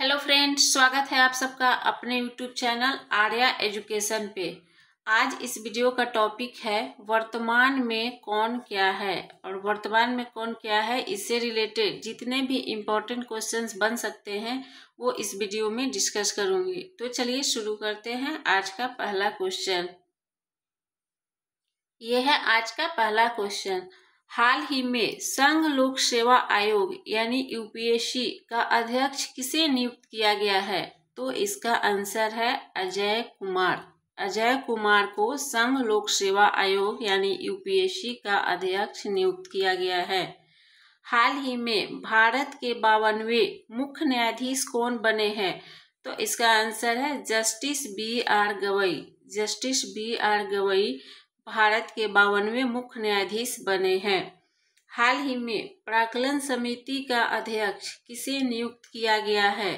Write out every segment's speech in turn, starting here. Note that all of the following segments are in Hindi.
हेलो फ्रेंड्स, स्वागत है आप सबका अपने यूट्यूब चैनल आर्या एजुकेशन पे। आज इस वीडियो का टॉपिक है वर्तमान में कौन क्या है। और वर्तमान में कौन क्या है इससे रिलेटेड जितने भी इम्पोर्टेंट क्वेश्चंस बन सकते हैं वो इस वीडियो में डिस्कस करूंगी। तो चलिए शुरू करते हैं। आज का पहला क्वेश्चन ये है। आज का पहला क्वेश्चन, हाल ही में संघ लोक सेवा आयोग यानी यूपीएससी का अध्यक्ष किसे नियुक्त किया गया है? तो इसका आंसर है अजय कुमार। अजय कुमार को संघ लोक सेवा आयोग यानी यूपीएससी का अध्यक्ष नियुक्त किया गया है। हाल ही में भारत के 52वें मुख्य न्यायाधीश कौन बने हैं? तो इसका आंसर है justice B R. Gavai. Justice B R. Gavai Bharat के 52वें मुख्य न्यायाधीश बने हैं। हाल ही में प्राक्कलन समिति का अध्यक्ष किसे नियुक्त किया गया है?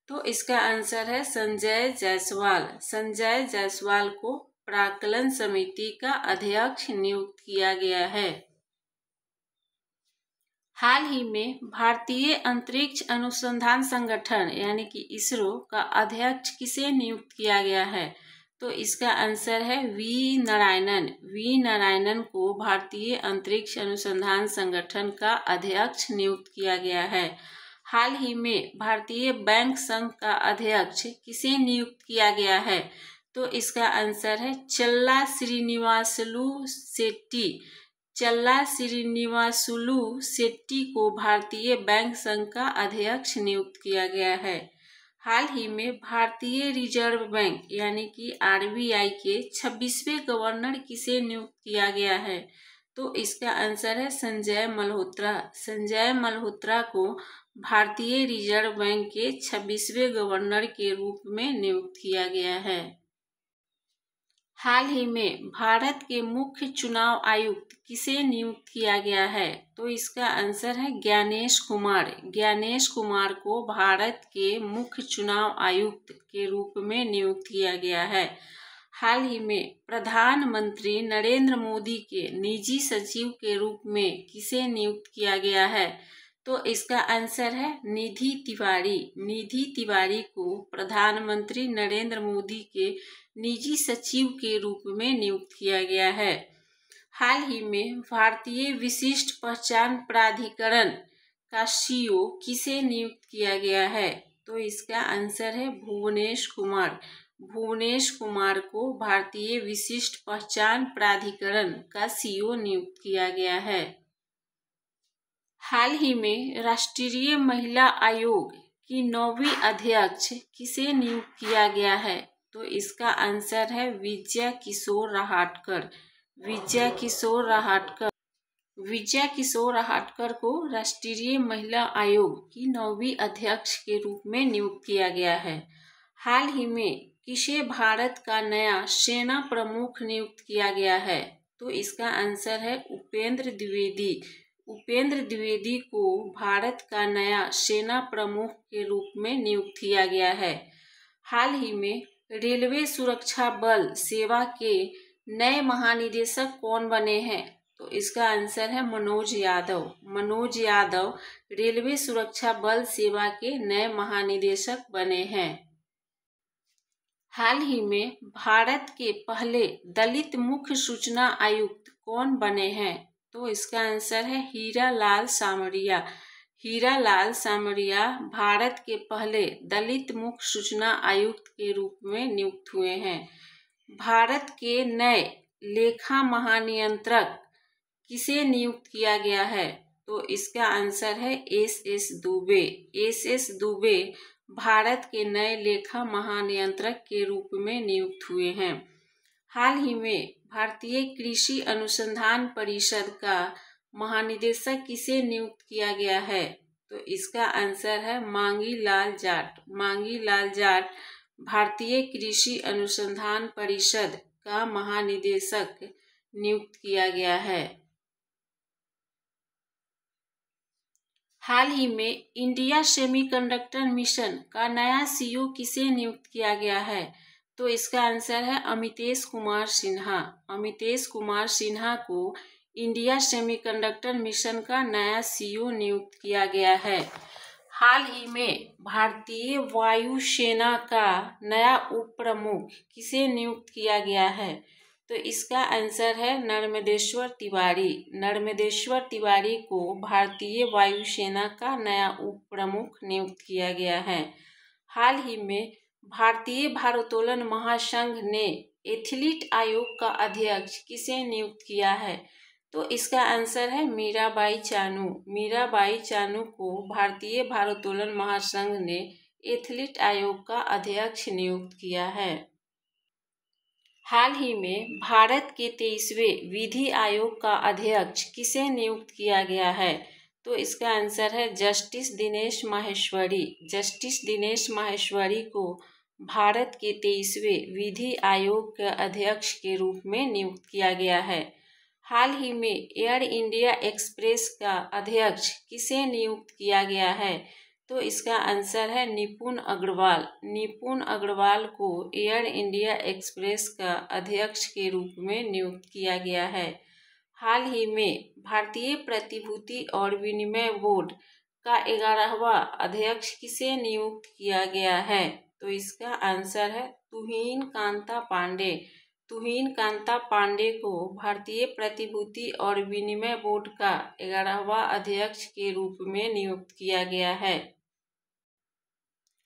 तो इसका आंसर है संजय जायसवाल। संजय जायसवाल को प्राक्कलन समिति का अध्यक्ष नियुक्त किया गया है। हाल ही में भारतीय अंतरिक्ष अनुसंधान संगठन यानी कि इसरो का अध्यक्ष किसे नियुक्त किया गया है? तो इसका आंसर है वी नारायणन। वी नारायणन को भारतीय अंतरिक्ष अनुसंधान संगठन का अध्यक्ष नियुक्त किया गया है। हाल ही में भारतीय बैंक संघ का अध्यक्ष किसे नियुक्त किया गया है? तो इसका आंसर है चल्ला श्रीनिवासलू शेट्टी। चल्ला श्रीनिवासुलू शेट्टी को भारतीय बैंक संघ का अध्यक्ष नियुक्त किया गया है। हाल ही में भारतीय रिजर्व बैंक यानी कि आरबीआई के 26वें गवर्नर किसे नियुक्त किया गया है? तो इसका आंसर है संजय मल्होत्रा। संजय मल्होत्रा को भारतीय रिजर्व बैंक के 26वें गवर्नर के रूप में नियुक्त किया गया है। हाल ही में भारत के मुख्य चुनाव आयुक्त किसे नियुक्त किया गया है? तो इसका आंसर है ज्ञानेश कुमार। ज्ञानेश कुमार को भारत के मुख्य चुनाव आयुक्त के रूप में नियुक्त किया गया है। हाल ही में प्रधानमंत्री नरेंद्र मोदी के निजी सचिव के रूप में किसे नियुक्त किया गया है? तो इसका आंसर है निधि तिवारी। निधि तिवारी को प्रधानमंत्री नरेंद्र मोदी के निजी सचिव के रूप में नियुक्त किया गया है। हाल ही में भारतीय विशिष्ट पहचान प्राधिकरण का सीईओ किसे नियुक्त किया गया है? तो इसका आंसर है भुवनेश कुमार। भुवनेश कुमार को भारतीय विशिष्ट पहचान प्राधिकरण का सीईओ नियुक्त किया गया है। हाल ही में राष्ट्रीय महिला आयोग की 9वीं अध्यक्ष किसे नियुक्त किया गया है? तो इसका आंसर है विजया किशोर रहाटकर। विजया किशोर रहाटकर। विजया किशोर रहाटकर को राष्ट्रीय महिला आयोग की 9वीं अध्यक्ष के रूप में नियुक्त किया गया है। हाल ही में किसे भारत का नया सेना प्रमुख नियुक्त किया गया है? तो इसका आंसर है उपेंद्र द्विवेदी। उपेंद्र द्विवेदी को भारत का नया सेना प्रमुख के रूप में नियुक्त किया गया है। हाल ही में रेलवे सुरक्षा बल सेवा के नए महानिदेशक कौन बने हैं? तो इसका आंसर है मनोज यादव। मनोज यादव रेलवे सुरक्षा बल सेवा के नए महानिदेशक बने हैं। हाल ही में भारत के पहले दलित मुख्य सूचना आयुक्त कौन बने हैं? तो इसका आंसर है हीरा लाल सामरिया। हीरा लाल सामरिया भारत के पहले दलित मुख्य सूचना आयुक्त के रूप में नियुक्त हुए हैं। भारत के नए लेखा महानियंत्रक किसे नियुक्त किया गया है? तो इसका आंसर है एस.एस. दुबे। एस.एस. दुबे भारत के नए लेखा महानियंत्रक के रूप में नियुक्त हुए हैं। हाल ही में भारतीय कृषि अनुसंधान परिषद का महानिदेशक किसे नियुक्त किया गया है? तो इसका आंसर है मांगी लाल जाट। मांगी लाल जाट भारतीय कृषि अनुसंधान परिषद का महानिदेशक नियुक्त किया गया है। हाल ही में इंडिया सेमीकंडक्टर मिशन का नया सीईओ किसे नियुक्त किया गया है? तो इसका आंसर है अमितेश कुमार सिन्हा। अमितेश कुमार सिन्हा को इंडिया सेमीकंडक्टर मिशन का नया सीईओ नियुक्त किया गया है। हाल ही में भारतीय वायुसेना का नया उप प्रमुख किसे नियुक्त किया गया है? तो इसका आंसर है नर्मदेश्वर तिवारी। नर्मदेश्वर तिवारी को भारतीय वायुसेना का नया उप प्रमुख नियुक्त किया गया है। हाल ही में भारतीय भारोत्तोलन महासंघ ने एथलीट आयोग का अध्यक्ष किसे नियुक्त किया है? तो इसका आंसर है मीराबाई चानू। मीराबाई चानू को भारतीय भारोत्तोलन महासंघ ने एथलीट आयोग का अध्यक्ष नियुक्त किया है। हाल ही में भारत के 23वें विधि आयोग का अध्यक्ष किसे नियुक्त किया गया है? तो इसका आंसर है जस्टिस दिनेश माहेश्वरी। जस्टिस दिनेश माहेश्वरी को भारत के 23वें विधि आयोग के अध्यक्ष के रूप में नियुक्त किया गया है। हाल ही में एयर इंडिया एक्सप्रेस का अध्यक्ष किसे नियुक्त किया गया है? तो इसका आंसर है निपुण अग्रवाल। निपुण अग्रवाल को एयर इंडिया एक्सप्रेस का अध्यक्ष के रूप में नियुक्त किया गया है। हाल ही में भारतीय प्रतिभूति और विनिमय बोर्ड का 11वां अध्यक्ष किसे नियुक्त किया गया है? तो इसका आंसर है तुहिन कांता पांडे। तुहिन कांता पांडे को भारतीय प्रतिभूति और विनिमय बोर्ड का 11वां अध्यक्ष के रूप में नियुक्त किया गया है।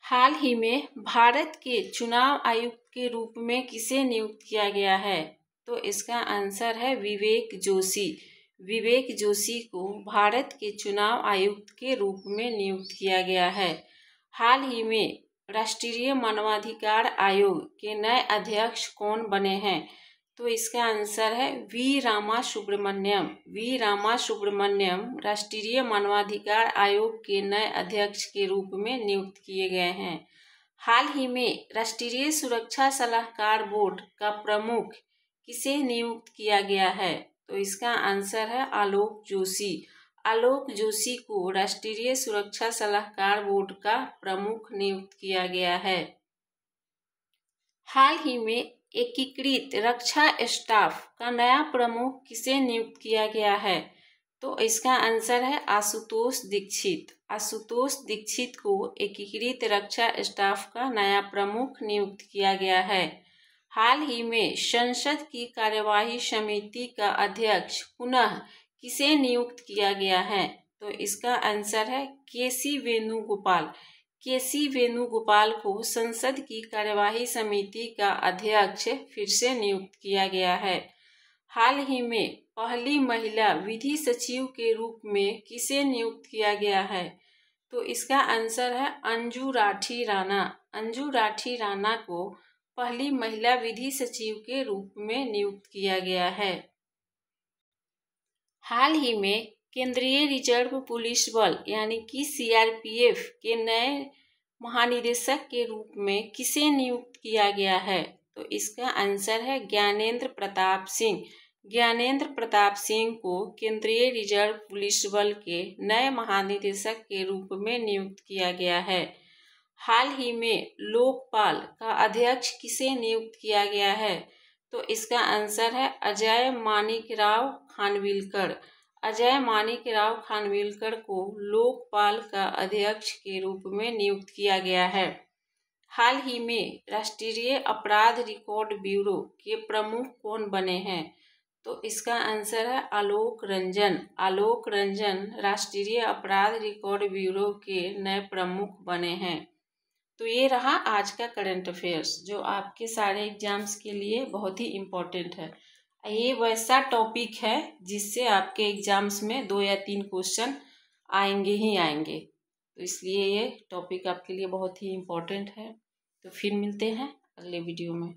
हाल ही में भारत के चुनाव आयुक्त के रूप में किसे नियुक्त किया गया है? तो इसका आंसर है विवेक जोशी। विवेक जोशी को भारत के चुनाव आयुक्त के रूप में नियुक्त किया गया है। हाल ही में राष्ट्रीय मानवाधिकार आयोग के नए अध्यक्ष कौन बने हैं? तो इसका आंसर है वी रामा सुब्रमण्यम। वी रामा सुब्रमण्यम राष्ट्रीय मानवाधिकार आयोग के नए अध्यक्ष के रूप में नियुक्त किए गए हैं। हाल ही में राष्ट्रीय सुरक्षा सलाहकार बोर्ड का प्रमुख किसे नियुक्त किया गया है? तो इसका आंसर है आलोक जोशी। आलोक जोशी को राष्ट्रीय सुरक्षा सलाहकार बोर्ड का प्रमुख नियुक्त किया गया है। हाल ही में एकीकृत रक्षा स्टाफ का नया प्रमुख किसे नियुक्त किया गया है? तो इसका आंसर है आशुतोष दीक्षित। आशुतोष दीक्षित को एकीकृत रक्षा स्टाफ का नया प्रमुख नियुक्त किया गया है। हाल ही में संसद की कार्यवाही समिति का अध्यक्ष पुनः किसे नियुक्त किया गया है? तो इसका आंसर है केसी वेणुगोपाल। केसी वेणुगोपाल को संसद की कार्यवाही समिति का अध्यक्ष फिर से नियुक्त किया गया है। हाल ही में पहली महिला विधि सचिव के रूप में किसे नियुक्त किया गया है? तो इसका आंसर है अंजू राठी राणा। अंजू राठी राणा को पहली महिला विधि सचिव के रूप में नियुक्त किया गया है। हाल ही में केंद्रीय रिजर्व पुलिस बल यानी कि सीआरपीएफ के नए महानिदेशक के रूप में किसे नियुक्त किया गया है? तो इसका आंसर है ज्ञानेंद्र प्रताप सिंह। ज्ञानेंद्र प्रताप सिंह को केंद्रीय रिजर्व पुलिस बल के नए महानिदेशक के रूप में नियुक्त किया गया है। हाल ही में लोकपाल का अध्यक्ष किसे नियुक्त किया गया है? तो इसका आंसर है अजय माणिकराव खानविलकर। अजय माणिकराव खानविलकर को लोकपाल का अध्यक्ष के रूप में नियुक्त किया गया है। हाल ही में राष्ट्रीय अपराध रिकॉर्ड ब्यूरो के प्रमुख कौन बने हैं? तो इसका आंसर है आलोक रंजन। आलोक रंजन राष्ट्रीय अपराध रिकॉर्ड ब्यूरो के नए प्रमुख बने हैं। तो ये रहा आज का करंट अफेयर्स जो आपके सारे एग्जाम्स के लिए बहुत ही इम्पोर्टेंट है। ये वैसा टॉपिक है जिससे आपके एग्जाम्स में 2 या 3 क्वेश्चन आएंगे ही आएंगे, तो इसलिए ये टॉपिक आपके लिए बहुत ही इम्पोर्टेंट है। तो फिर मिलते हैं अगले वीडियो में।